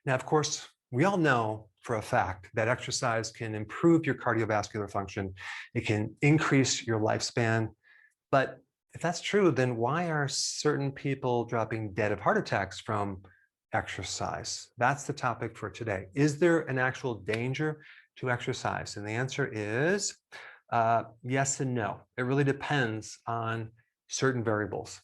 Now, of course, we all know for a fact that exercise can improve your cardiovascular function. It can increase your lifespan. But if that's true, then why are certain people dropping dead of heart attacks from exercise? That's the topic for today. Is there an actual danger to exercise? And the answer is yes and no. It really depends on certain variables.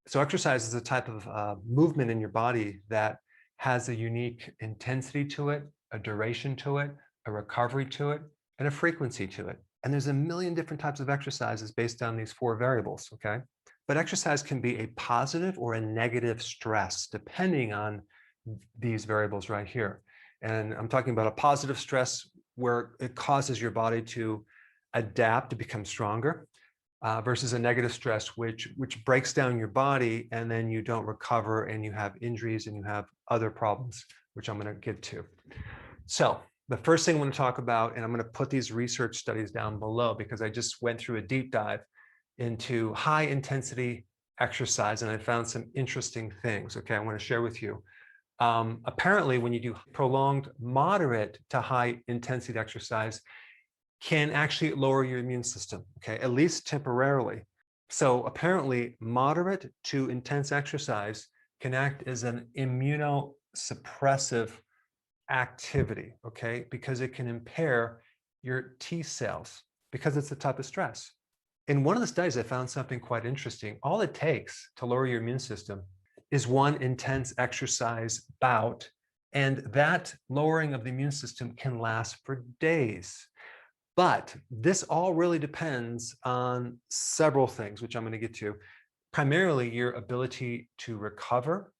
So exercise is a type of movement in your body that has a unique intensity to it, a duration to it, a recovery to it, and a frequency to it. And there's a million different types of exercises based on these 4 variables, okay? But exercise can be a positive or a negative stress, depending on these variables right here. And I'm talking about a positive stress where it causes your body to adapt to become stronger, versus a negative stress, which breaks down your body, and then you don't recover and you have injuries and you have other problems, which I'm going to get to. So the first thing I want to talk about, and I'm going to put these research studies down below because I just went through a deep dive into high intensity exercise and I found some interesting things. Okay, I want to share with you. Apparently, when you do prolonged moderate to high intensity exercise, can actually lower your immune system, okay, at least temporarily. So apparently, moderate to intense exercise can act as an immunosuppressive activity, okay, because it can impair your T cells because it's a type of stress. In one of the studies, I found something quite interesting. All it takes to lower your immune system is one intense exercise bout, and that lowering of the immune system can last for days. But this all really depends on several things, which I'm going to get to. Primarily, your ability to recover,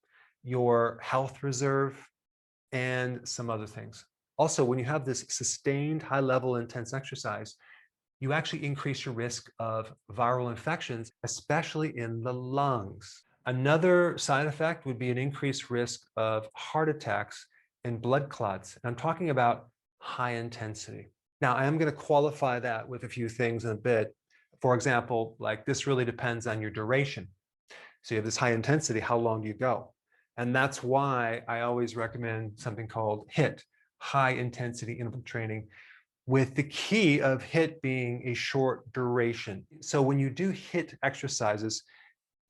your health reserve, and some other things. Also, when you have this sustained high-level intense exercise, you actually increase your risk of viral infections, especially in the lungs. Another side effect would be an increased risk of heart attacks and blood clots. And I'm talking about high intensity. Now, I am going to qualify that with a few things in a bit. For example, like this really depends on your duration. So you have this high intensity, how long do you go? And that's why I always recommend something called HIIT, high intensity interval training, with the key of HIIT being a short duration. So when you do HIIT exercises,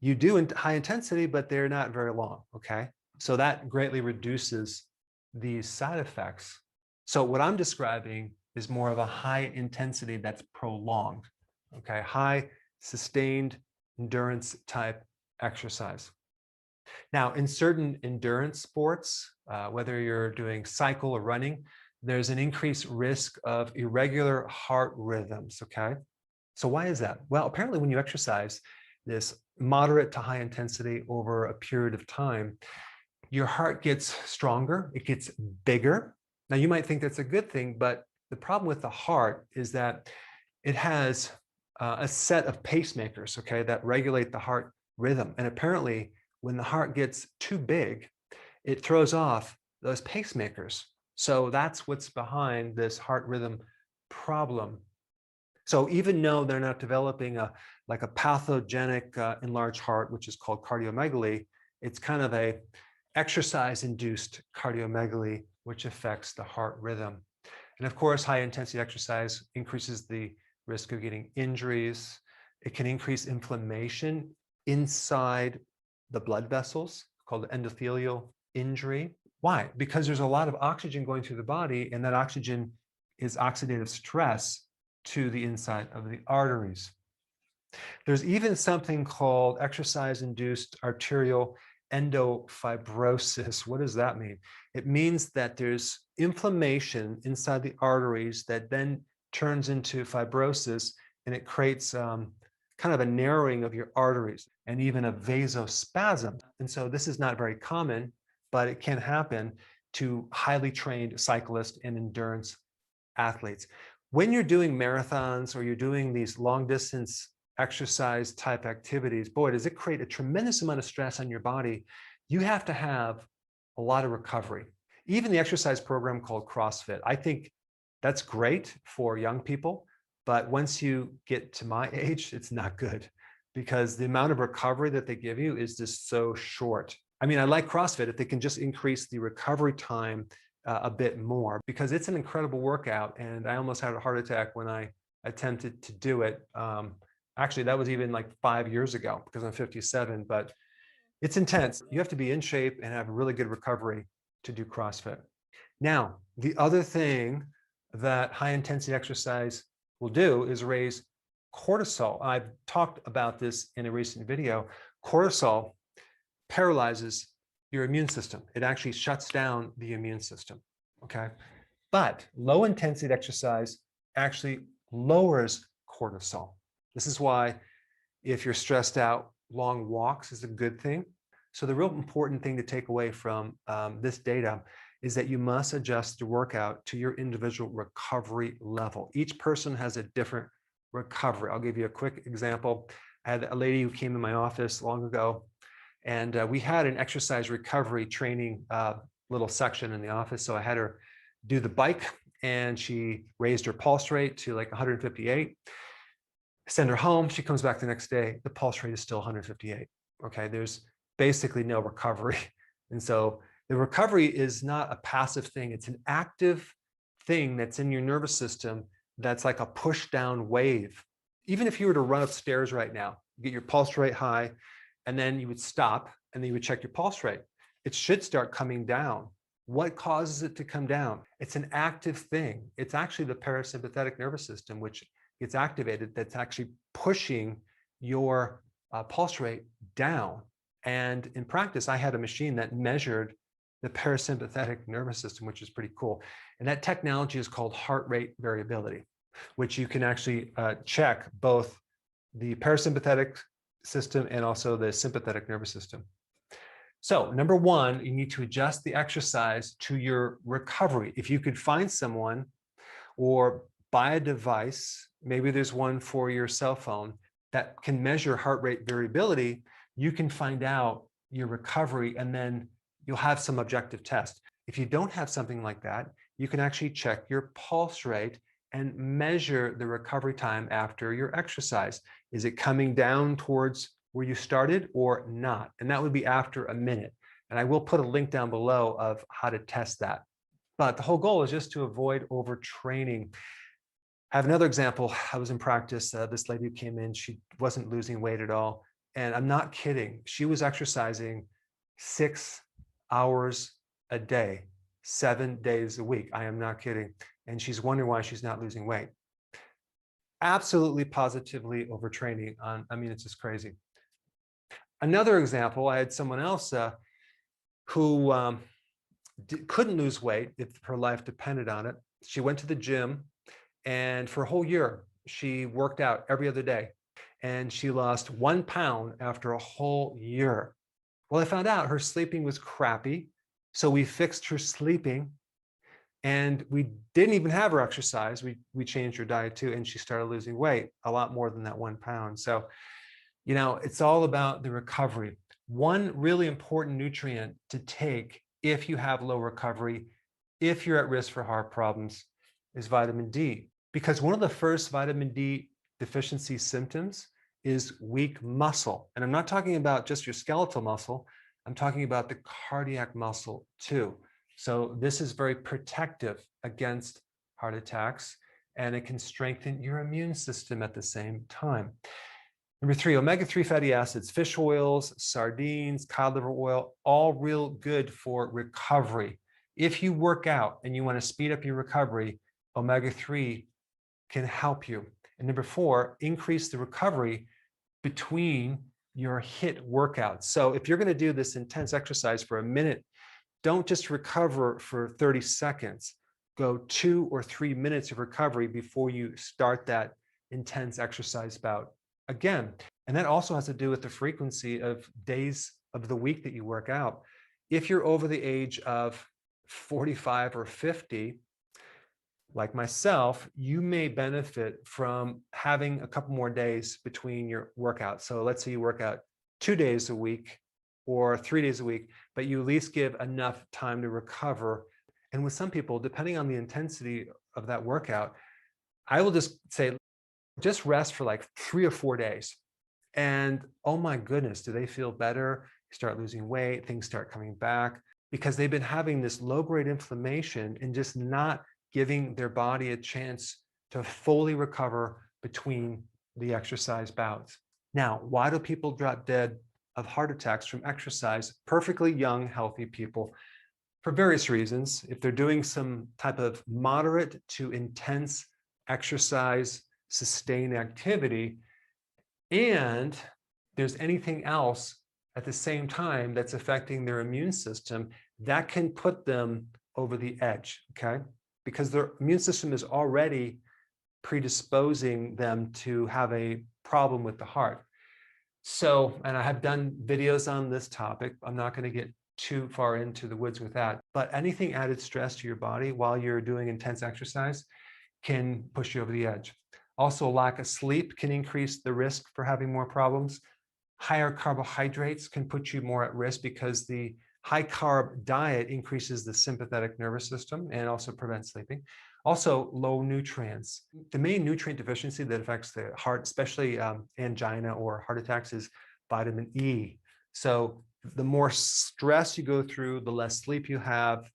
you do in high intensity, but they're not very long, okay? So that greatly reduces these side effects. So what I'm describing is more of a high intensity that's prolonged, okay? High sustained endurance type exercise. Now, in certain endurance sports, whether you're doing cycle or running, there's an increased risk of irregular heart rhythms, okay? So why is that? Well, apparently when you exercise this moderate to high intensity over a period of time, your heart gets stronger, it gets bigger. Now you might think that's a good thing, but the problem with the heart is that it has a set of pacemakers, okay, that regulate the heart rhythm. And apparently when the heart gets too big, it throws off those pacemakers. So that's what's behind this heart rhythm problem. So even though they're not developing a pathogenic enlarged heart, which is called cardiomegaly, it's kind of a exercise-induced cardiomegaly, which affects the heart rhythm. And of course, high intensity exercise increases the risk of getting injuries. It can increase inflammation inside the blood vessels, called endothelial injury. Why? Because there's a lot of oxygen going through the body, and that oxygen is oxidative stress to the inside of the arteries. There's even something called exercise-induced arterial endofibrosis. What does that mean? It means that there's inflammation inside the arteries that then turns into fibrosis, and it creates kind of a narrowing of your arteries and even a vasospasm. And so this is not very common, but it can happen to highly trained cyclists and endurance athletes. When you're doing marathons or you're doing these long distance exercise type activities, boy, does it create a tremendous amount of stress on your body. You have to have a lot of recovery. Even the exercise program called CrossFit, I think that's great for young people, but once you get to my age, it's not good because the amount of recovery that they give you is just so short. I mean, I like CrossFit if they can just increase the recovery time a bit more, because it's an incredible workout. And I almost had a heart attack when I attempted to do it. Actually, that was even like 5 years ago, because I'm 57, but it's intense. You have to be in shape and have a really good recovery to do CrossFit. Now, the other thing that high intensity exercise will do is raise cortisol. I've talked about this in a recent video. Cortisol paralyzes your immune system. It actually shuts down the immune system, okay? But low intensity exercise actually lowers cortisol. This is why if you're stressed out, long walks is a good thing. So the real important thing to take away from this data is that you must adjust your workout to your individual recovery level. Each person has a different recovery. I'll give you a quick example. I had a lady who came in my office long ago, and we had an exercise recovery training little section in the office. So I had her do the bike, and she raised her pulse rate to like 158. Send her home. She comes back the next day. The pulse rate is still 158. Okay, there's basically no recovery. And so the recovery is not a passive thing. It's an active thing that's in your nervous system that's like a push down wave. Even if you were to run upstairs right now, you get your pulse rate high, and then you would stop and then you would check your pulse rate. It should start coming down. What causes it to come down? It's an active thing. It's actually the parasympathetic nervous system, which gets activated, that's actually pushing your pulse rate down. And in practice, I had a machine that measured the parasympathetic nervous system, which is pretty cool. And that technology is called heart rate variability, which you can actually check both the parasympathetic system and also the sympathetic nervous system. So number one, you need to adjust the exercise to your recovery. If you could find someone or buy a device, maybe there's one for your cell phone that can measure heart rate variability, you can find out your recovery, and then you'll have some objective test. If you don't have something like that, you can actually check your pulse rate and measure the recovery time after your exercise. Is it coming down towards where you started or not? And that would be after a minute. And I will put a link down below of how to test that. But the whole goal is just to avoid overtraining. I have another example. I was in practice. This lady who came in, she wasn't losing weight at all. And I'm not kidding. She was exercising 6 hours a day, 7 days a week. I am not kidding. And she's wondering why she's not losing weight. Absolutely, positively overtraining. I mean, it's just crazy. Another example, I had someone else who couldn't lose weight if her life depended on it. She went to the gym, and for a whole year, she worked out every other day. And she lost 1 pound after a whole year. Well, I found out her sleeping was crappy. So we fixed her sleeping, and we didn't even have her exercise. We changed her diet too, and she started losing weight, a lot more than that 1 pound. So, you know, it's all about the recovery. One really important nutrient to take if you have low recovery, if you're at risk for heart problems, is vitamin D. Because one of the first vitamin D deficiency symptoms is weak muscle. And I'm not talking about just your skeletal muscle. I'm talking about the cardiac muscle too. So this is very protective against heart attacks, and it can strengthen your immune system at the same time. Number 3, omega-3 fatty acids, fish oils, sardines, cod liver oil, all real good for recovery. If you work out and you want to speed up your recovery, omega-3 can help you. And number 4, increase the recovery between your HIIT workouts. So if you're going to do this intense exercise for a minute, don't just recover for 30 seconds. Go 2 or 3 minutes of recovery before you start that intense exercise bout again. And that also has to do with the frequency of days of the week that you work out. If you're over the age of 45 or 50, like myself, you may benefit from having a couple more days between your workouts. So let's say you work out 2 days a week or 3 days a week, but you at least give enough time to recover. And with some people, depending on the intensity of that workout, I will just say, just rest for like 3 or 4 days. And oh my goodness, do they feel better? you start losing weight, things start coming back because they've been having this low-grade inflammation and just not giving their body a chance to fully recover between the exercise bouts. Now, why do people drop dead of heart attacks from exercise? Perfectly young, healthy people, for various reasons. If they're doing some type of moderate to intense exercise, sustained activity, and there's anything else at the same time that's affecting their immune system, that can put them over the edge, okay? Because their immune system is already predisposing them to have a problem with the heart. So, and I have done videos on this topic. I'm not going to get too far into the woods with that, but anything added stress to your body while you're doing intense exercise can push you over the edge. Also, lack of sleep can increase the risk for having more problems. Higher carbohydrates can put you more at risk because the high carb diet increases the sympathetic nervous system and also prevents sleeping. Also, low nutrients. The main nutrient deficiency that affects the heart, especially angina or heart attacks, is vitamin E. So the more stress you go through, the less sleep you have,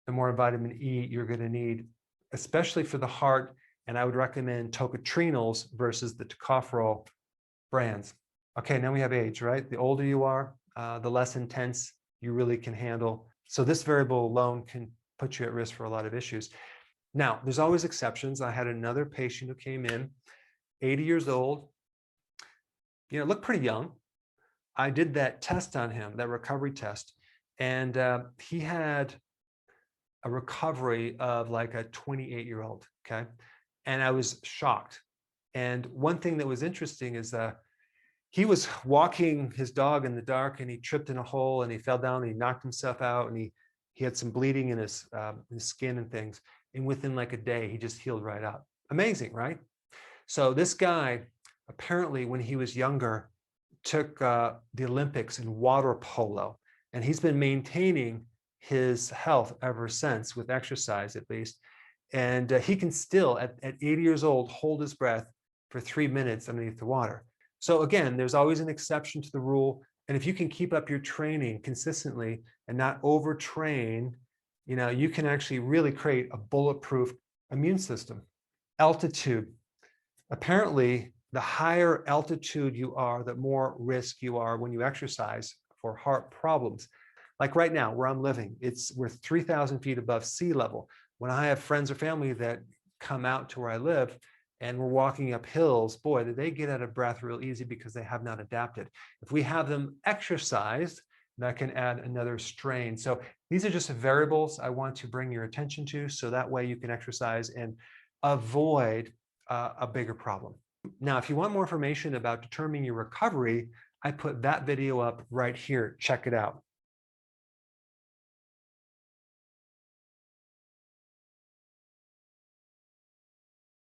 the more vitamin E you're going to need, especially for the heart. And I would recommend tocotrienols versus the tocopherol brands. Okay, now we have age, right? The older you are, the less intense you really can handle. So this variable alone can put you at risk for a lot of issues. Now, there's always exceptions. I had another patient who came in, 80 years old, looked pretty young. I did that test on him, that recovery test, and he had a recovery of like a 28-year-old, okay? And I was shocked. And one thing that was interesting is he was walking his dog in the dark and he tripped in a hole and he fell down and he knocked himself out and he had some bleeding in his skin and things. And within like a day, he just healed right up. Amazing, right? So this guy, apparently when he was younger, took the Olympics in water polo, and he's been maintaining his health ever since with exercise, at least. And he can still, at 80 years old, hold his breath for 3 minutes underneath the water. So again, there's always an exception to the rule. And if you can keep up your training consistently and not overtrain, you can actually really create a bulletproof immune system. Altitude. Apparently, the higher altitude you are, the more risk you are when you exercise for heart problems. Like right now, where I'm living, we're 3,000 feet above sea level. When I have friends or family that come out to where I live and we're walking up hills, boy, they get out of breath real easy because they have not adapted. If we have them exercised, that can add another strain. So these are just variables I want to bring your attention to, so that way you can exercise and avoid a bigger problem. Now, if you want more information about determining your recovery, I put that video up right here. Check it out.